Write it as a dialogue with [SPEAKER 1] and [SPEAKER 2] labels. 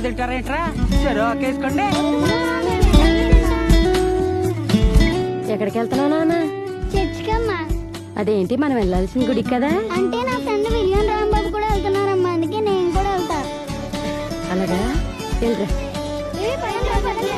[SPEAKER 1] తింటారేంట్రా? సరే ఒకేసుకోండి.
[SPEAKER 2] ఎక్కడికి వెళ్తున్నావు నాన్న?
[SPEAKER 3] చర్చికమ్మా.
[SPEAKER 2] అదేంటి మనం వెళ్ళాల్సిన గుడికి కదా?
[SPEAKER 3] అంటే నా ఫ్రెండ్ విలియం రాంబాబు కూడా వెళ్తున్నారమ్మా, అందుకే నేను కూడా వెళ్తా.
[SPEAKER 2] అలాగా వెళ్ళరా.
[SPEAKER 3] ఏ పదండి, పదండి.